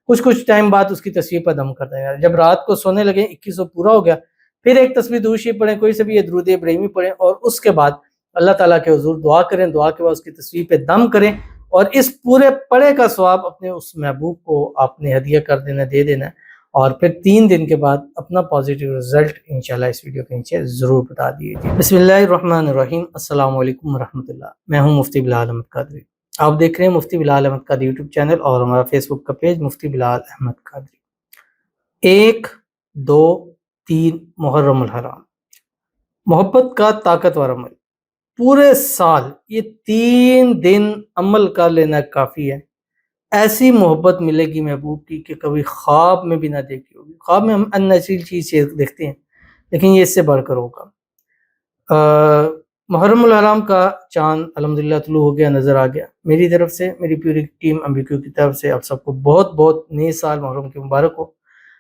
کچھ ٹائم بعد اس کی تصویر پر دم کر دیں. جب رات کو سونے لگیں 2100 پورا ہو گیا پھر ایک تسبیح درود شریف پڑھیں, کوئی سے بھی یہ درود ابراہیمی پڑھیں, اور اس کے بعد اللہ تعالیٰ کے حضور دعا کریں. دعا کے بعد اس کی تصویر پہ دم کریں اور اس پورے پڑھے کا ثواب اپنے اس محبوب کو آپ نے ہدیہ کر دینا, دے دینا, اور پھر 3 دن کے بعد اپنا پازیٹیو رزلٹ انشاءاللہ اس ویڈیو کے نیچے ضرور بتا دیجیے. بسم اللہ الرحمن الرحیم. السلام علیکم ورحمۃ اللہ. میں ہوں مفتی بلال احمد قادری. آپ دیکھ رہے ہیں مفتی بلال احمد قادری یوٹیوب چینل اور ہمارا فیس بک کا پیج مفتی بلال احمد قادری. 1 2 3 محرم الحرام, محبت کا طاقتور عمل. پورے سال یہ 3 دن عمل کر لینا کافی ہے. ایسی محبت ملے گی محبوب کی کہ کبھی خواب میں بھی نہ دیکھی ہوگی. خواب میں ہم ان نیچرل چیز دیکھتے ہیں لیکن یہ اس سے بڑھ کر ہوگا. محرم الحرام کا چاند الحمدللہ طلوع ہو گیا, نظر آ گیا. میری طرف سے, میری پوری ٹیم امبیکیو کی طرف سے آپ سب کو بہت بہت نئے سال محرم کے مبارک ہو.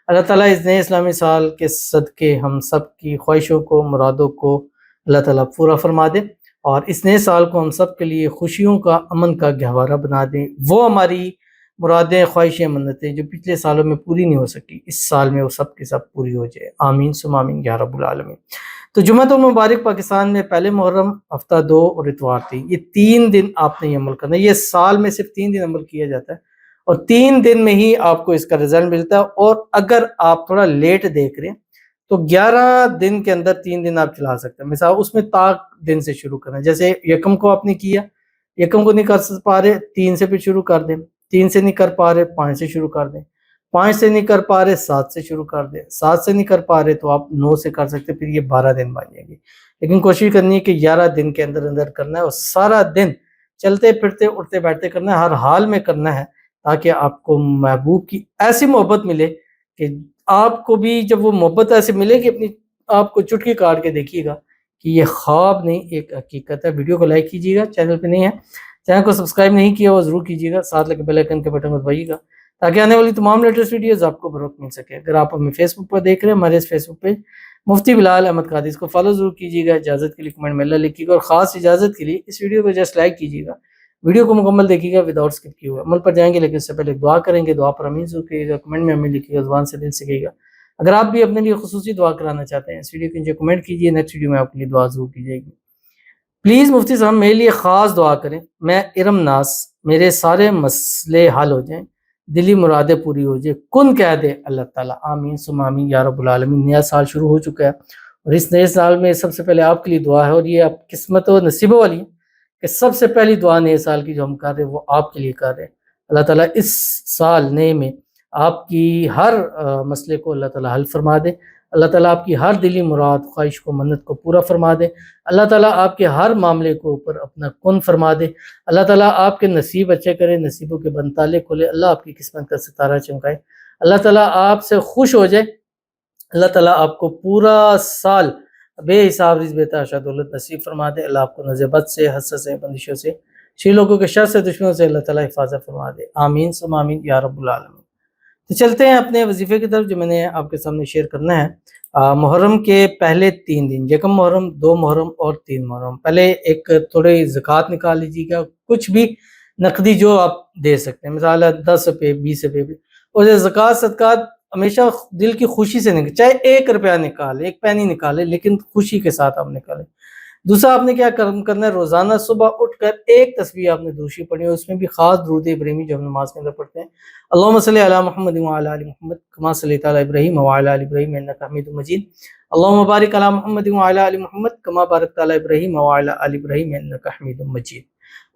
اللہ تعالیٰ اس نئے اسلامی سال کے صدقے ہم سب کی خواہشوں کو, مرادوں کو اللہ تعالیٰ پورا فرما دے, اور اس نئے سال کو ہم سب کے لیے خوشیوں کا, امن کا گہوارہ بنا دیں. وہ ہماری مرادیں, خواہشیں, منتیں جو پچھلے سالوں میں پوری نہیں ہو سکی, اس سال میں وہ سب کی سب پوری ہو جائے. آمین ثم آمین یا رب العالمین. تو جمعۃ المبارک پاکستان میں پہلے محرم, ہفتہ 2 اور اتوار تھی. یہ 3 دن آپ نے یہ عمل کرنا ہے. یہ سال میں صرف 3 دن عمل کیا جاتا ہے اور 3 دن میں ہی آپ کو اس کا رزلٹ ملتا ہے. اور اگر آپ تھوڑا لیٹ دیکھ رہے ہیں تو 11 دن کے اندر 3 دن آپ چلا سکتے ہیں. مثال اس میں طاق دن سے شروع کرنا ہے. جیسے یکم کو آپ نے کیا, یکم کو نہیں کر پا رہے 3 سے پھر شروع کر دیں, 3 سے نہیں کر پا رہے 5 سے شروع کر دیں, 5 سے نہیں کر پا رہے 7 سے شروع کر دیں, 7 سے نہیں کر پا رہے تو آپ 9 سے کر سکتے, پھر یہ 12 دن بن جائیں گے. لیکن کوشش کرنی ہے کہ 11 دن کے اندر اندر کرنا ہے, اور سارا دن چلتے پھرتے اٹھتے بیٹھتے کرنا ہے, ہر حال میں کرنا ہے, تاکہ آپ کو محبوب کی ایسی محبت ملے کہ آپ کو بھی جب وہ محبت ایسے ملے کہ اپنی آپ کو چٹکی کاٹ کے دیکھیے گا کہ یہ خواب نہیں ایک حقیقت ہے. ویڈیو کو لائک کیجیے گا, چینل پہ نہیں ہے چینل کو سبسکرائب نہیں کیا وہ ضرور کیجیے گا, ساتھ لگے بیل آئیکن کے بٹن کو دبائیے گا تاکہ آنے والی تمام لیٹسٹ ویڈیوز آپ کو بروقت مل سکے. اگر آپ ہمیں فیس بک پر دیکھ رہے ہیں, ہمارے اس فیس بک پیج مفتی بلال احمد قادری, اس کو فالو ضرور کیجیے گا. اجازت کے لیے کمنٹ میں اللہ لکھیے گا, اور خاص اجازت کے لیے اس ویڈیو کو جسٹ لائک کیجیے گا. ویڈیو کو مکمل دیکھیے گا وداؤٹ اسکپ کیے ہوئے. عمل پر جائیں گے لیکن اس سے پہلے دعا کریں گے. دعا پر امین ضرور کیجیے گا, کمنٹ میں امین لکھیے گا, زبان سے دل سے کہیے گا. اگر آپ بھی اپنے لیے خصوصی دعا کرانا چاہتے ہیں اس ویڈیو کے نیچے کمنٹ کیجیے, نیکسٹ ویڈیو میں آپ کے لیے دعا ضرور کی جائے گی. پلیز مفتی صاحب میرے لیے خاص دعا کریں, میں ارم ناس, میرے سارے مسئلے حل ہو جائیں, دلی مرادیں پوری ہو جائے, کن کہہ دے اللہ تعالیٰ. آمین ثم آمین یا رب العالمین. نیا سال شروع ہو چکا ہے اور اس نئے سال میں سب سے پہلے آپ کے لیے دعا ہے, اور یہ آپ قسمت و نصیبوں والی ہے کہ سب سے پہلی دعا نئے سال کی جو ہم کر رہے ہیں وہ آپ کے لیے کر رہے ہیں. اللہ تعالیٰ اس سال نئے میں آپ کی ہر مسئلے کو اللہ تعالیٰ حل فرما دے. اللہ تعالیٰ آپ کی ہر دلی مراد, خواہش کو, منت کو پورا فرما دے. اللہ تعالیٰ آپ کے ہر معاملے کو اوپر اپنا کن فرما دے. اللہ تعالیٰ آپ کے نصیب اچھے کرے, نصیبوں کے بند تالے کھولے. اللہ آپ کی قسمت کا ستارہ چمکائے. اللہ تعالیٰ آپ سے خوش ہو جائے. اللہ تعالیٰ آپ کو پورا سال بے حساب رزق بے تحاشا دولت نصیب فرما دے. اللہ آپ کو نظر بد سے, حسد سے, بندشوں سے, شی لوگوں کے شر سے, دشمنوں سے اللہ تعالیٰ حفاظت فرما دے. آمین ثم آمین یا رب العالمین. تو چلتے ہیں اپنے وظیفے کی طرف جو میں نے آپ کے سامنے شیئر کرنا ہے. محرم کے پہلے 3 دن, یکم محرم, 2 محرم اور 3 محرم. پہلے ایک تھوڑی زکوٰۃ نکال لیجیے گا, کچھ بھی نقدی جو آپ دے سکتے ہیں, مثال 10 روپے 20 روپے بھی. اور زکوٰۃ صدقات ہمیشہ دل کی خوشی سے نکالیں, چاہے 1 روپیہ نکالے, 1 پینی نکالے, لیکن خوشی کے ساتھ آپ نکالیں. دوسرا آپ نے کیا کرنا ہے, روزانہ صبح اٹھ کر ایک تسبیح آپ نے دوشی پڑھی, اور اس میں بھی خاص درود ابراہیمی جو ہم نماز کے اندر پڑھتے ہیں. اللہم صلی علی محمد وعلی آل محمد کما صلیت علی ابراہیم وعلی آل ابراہیم انک حمید مجید. اللہم بارک علی محمد وعلی آل محمد کما بارکت علی ابراہیم وعلی آل ابراہیم انک حمید مجید.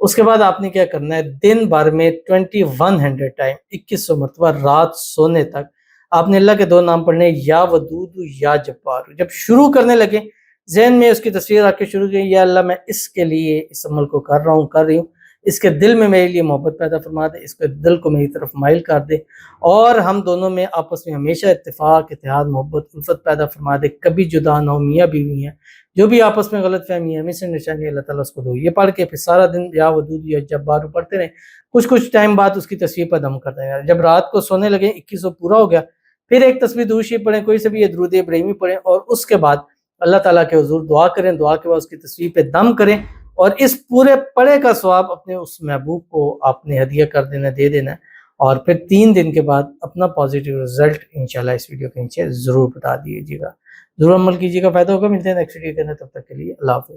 اس کے بعد آپ نے کیا کرنا ہے, دن بھر میں 2100 ٹائم, 2100 مرتبہ رات سونے تک آپ نے اللہ کے 2 نام پڑھنے, یا ودود یا جبار. جب شروع کرنے لگے ذہن میں اس کی تصویر آ کے شروع کی, یا اللہ میں اس کے لیے اس عمل کو کر رہی ہوں, اس کے دل میں میرے لیے محبت پیدا فرما دے, اس کے دل کو میری طرف مائل کر دے, اور ہم دونوں میں آپس میں ہمیشہ اتفاق, اتحاد, محبت, الفت پیدا فرما دے. کبھی جدا نہ ہو, میاں بیوی ہیں, جو بھی آپس میں غلط فہمی ہے, مس انڈرسٹینڈنگ, اللہ تعالیٰ اس کو دو. یہ پڑھ کے پھر سارا دن یا ودود یا جبار پڑھتے رہیں. کچھ ٹائم بعد اس کی تصویر پر دم کر دیں. جب رات کو سونے لگیں 2100 پورا ہو گیا پھر ایک تسبیح درود شریف پڑھیں, کوئی سے بھی یہ درود ابراہیمی پڑھیں, اور اس کے بعد اللہ تعالیٰ کے حضور دعا کریں. دعا کے بعد اس کی تصویر پہ دم کریں, اور اس پورے پڑھے کا ثواب اپنے اس محبوب کو آپ نے ہدیہ کر دینا, دے دینا, اور پھر 3 دن کے بعد اپنا پازیٹیو رزلٹ انشاءاللہ اس ویڈیو کے نیچے ضرور بتا دیجیے گا، ضرور عمل کیجیے گا، فائدہ ہوگا۔ ملتے ہیں نیکسٹ ویڈیو کے اندر، تب تک کے لیے اللہ حافظ۔